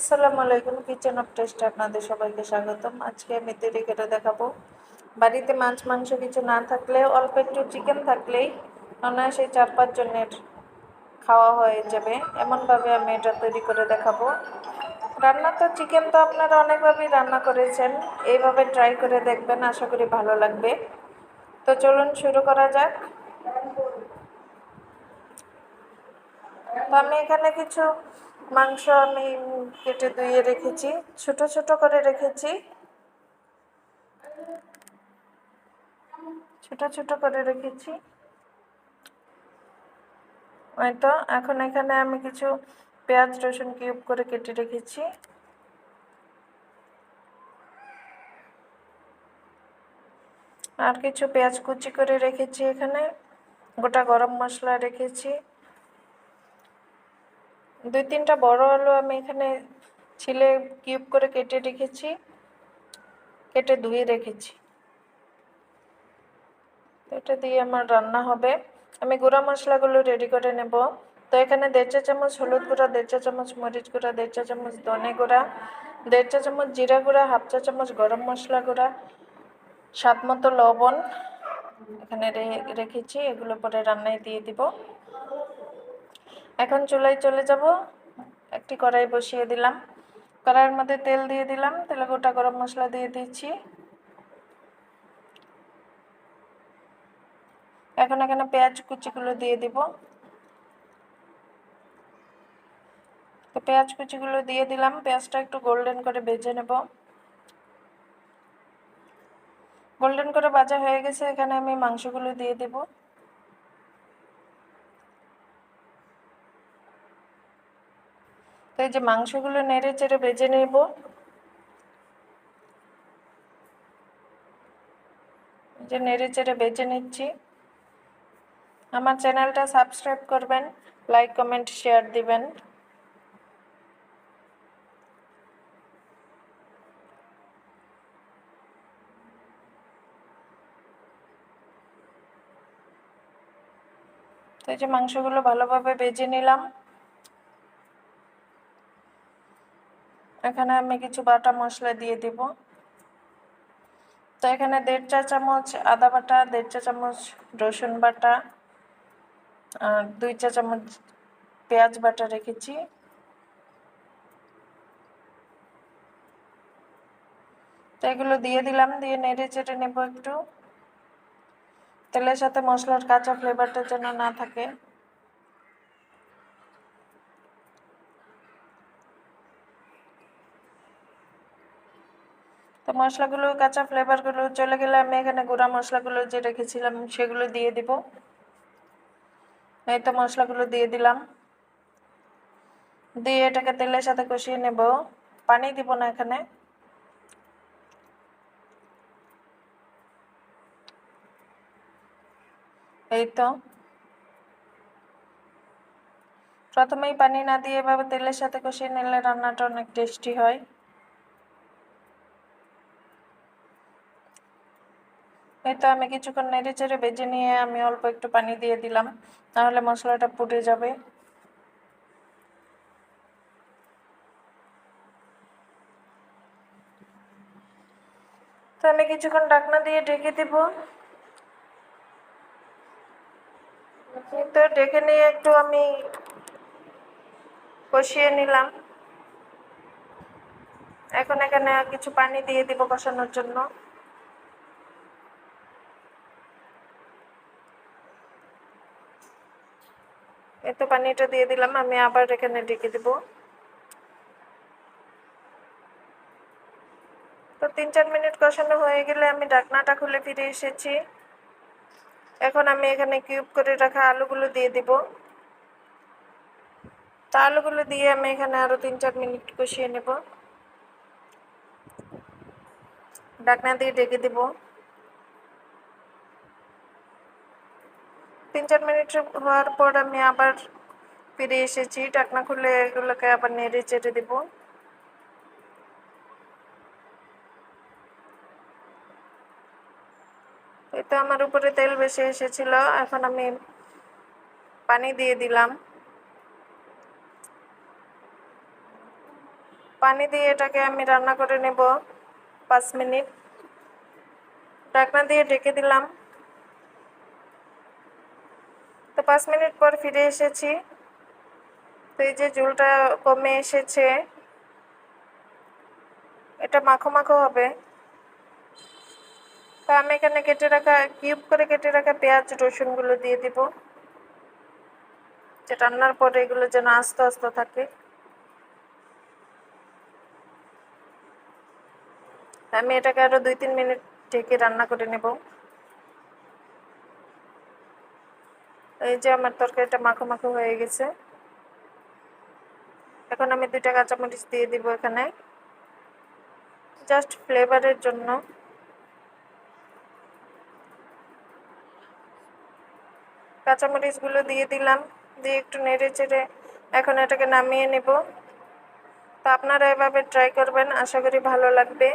আসসালামু আলাইকুম, kitchen of টেস্টে আপনাদের সবাইকে স্বাগতম। আজকে আমি তৈরি করে দেখাবো। বাড়িতে মাছ মাংস কিছু না থাকলে অল্প একটু চিকেন থাকলেই অনায়াসে 4-5 জনের খাওয়া হয়ে যাবে, এমনভাবে আমি এটা তৈরি করে দেখাবো। রান্না তো চিকেন তো আপনারা অনেকভাবেই রান্না করেছেন, এইভাবে ট্রাই করে দেখবেন, আশা করি ভালো লাগবে। তো চলুন শুরু করা যাক। তো আমি এখানে কিছু মাংস আমি কেটে ধুয়ে রেখেছি, ছোট ছোট করে রেখেছি, ছোট ছোট করে রেখেছি। ওই তো এখন এখানে আমি কিছু পেঁয়াজ রসুন কিউব করে কেটে রেখেছি। আর কিছু পেঁয়াজ কুচি করে রেখেছি, এখানে গোটা গরম মশলা রেখেছি। 2-3টা বড় আলু আমি এখানে ছিলে কিউব করে কেটে রেখেছি, কেটে ধুয়ে রেখেছি। এটা দিয়ে আমার রান্না হবে। আমি গুঁড়া মশলাগুলো রেডি করে নেব। তো এখানে 1.5 চা চামচ হলুদ গুঁড়া, 1.5 চা চামচ মরিচ গুঁড়া, 1.5 চা চামচ ধনে গুঁড়া, 1.5 চা চামচ জিরা গুঁড়া, 1/2 চা চামচ গরম মশলা গুঁড়া, স্বাদ মতো লবণ এখানে রেখেছি। এগুলো পরে রান্নায় দিয়ে দিব। এখন চুলায় চলে যাব। একটি কড়াই বসিয়ে দিলাম, কড়াইয়ের মধ্যে তেল দিয়ে দিলাম, তেলে গোটা গরম মশলা দিয়ে দিচ্ছি। এখন এখানে পেঁয়াজ কুচিগুলো দিয়ে দিব। তো পেঁয়াজ কুচিগুলো দিয়ে দিলাম, পেঁয়াজটা একটু গোল্ডেন করে ভেজে নেব। গোল্ডেন করে ভাজা হয়ে গেছে, এখানে আমি মাংসগুলো দিয়ে দেব। তো এই যে মাংসগুলো নেড়ে চেড়ে ভেজে নেব। যে নেড়ে চেড়ে ভেজে নিচ্ছি। আমার চ্যানেলটা সাবস্ক্রাইব করবেন, লাইক কমেন্ট শেয়ার দিবেন। তো এই যে মাংসগুলো ভালোভাবে ভেজে নিলাম। এখানে আমি কিছু বাটা মশলা দিয়ে দিব। তো এখানে 1.5 চা চামচ আদা বাটা, 1.5 চা চামচ রসুন বাটা, 2 চা চামচ পেঁয়াজ বাটা রেখেছি। তো এগুলো দিয়ে দিলাম, দিয়ে নেড়ে চেড়ে নেব একটু। তেলের সাথে মশলার কাঁচা ফ্লেভারটা যেন না থাকে। তো মশলাগুলো কাঁচা ফ্লেভারগুলো চলে গেলে আমি এখানে গুঁড়া মশলাগুলো যে রেখেছিলাম সেগুলো দিয়ে দিব। এই তো মশলাগুলো দিয়ে দিলাম, দিয়ে এটাকে তেলের সাথে কষিয়ে নেব। পানি দিব না এখানে। এই তো প্রথমেই পানি না দিয়ে এভাবে তেলের সাথে কষিয়ে নিলে রান্নাটা অনেক টেস্টি হয়। এই তো আমি কিছুক্ষণ নেড়ে চেড়ে ভেজে নিয়ে আমি অল্প একটু পানি দিয়ে দিলাম, তাহলে মশলাটা পুড়ে যাবে। তো আমি কিছুক্ষণ ঢাকনা দিয়ে ঢেকে দিব। তো ঢেকে নিয়ে একটু আমি কষিয়ে নিলাম। এখন এখানে কিছু পানি দিয়ে দিব কষানোর জন্য। এই তো পানিটা দিয়ে দিলাম, আমি আবার এখানে ঢেকে দিব। তো 3-4 মিনিট কষানো হয়ে গেলে আমি ঢাকনাটা খুলে ফিরে এসেছি। এখন আমি এখানে কিউব করে রাখা আলুগুলো দিয়ে দিব। তো আলুগুলো দিয়ে আমি এখানে আরো 3-4 মিনিট কষিয়ে নেব। ঢাকনা দিয়ে ঢেকে দিব। 3-4 মিনিট হওয়ার পর আমি আবার ফিরে এসেছি, ঢাকনা খুলে এগুলোকে আবার নেড়ে চেড়ে দিব। এই তো আমার উপরে তেল বেশি এসেছিল, এখন আমি পানি দিয়ে দিলাম। পানি দিয়ে এটাকে আমি রান্না করে নেব 5 মিনিট। ঢাকনা দিয়ে ঢেকে দিলাম। তো 5 মিনিট পর ফিরে এসেছি। তো এই যে ঝোলটা কমে এসেছে, এটা মাখো মাখো হবে। তো আমি এখানে কিউব করে কেটে রাখা পেঁয়াজ রসুনগুলো দিয়ে দিব, যে রান্নার পরে এগুলো যেন আস্তে আস্তে থাকে। আমি এটাকে আরো 2-3 মিনিট ঢেকে রান্না করে নেব। এই যে আমার তরকারিটা মাখো মাখো হয়ে গেছে। এখন আমি 2টা কাঁচামরিচ দিয়ে দিব এখানে, জাস্ট ফ্লেভারের জন্য। কাঁচামরিচগুলো দিয়ে দিলাম, দিয়ে একটু নেড়ে চেড়ে এখন এটাকে নামিয়ে নেব। তো আপনারা এভাবে ট্রাই করবেন, আশা করি ভালো লাগবে।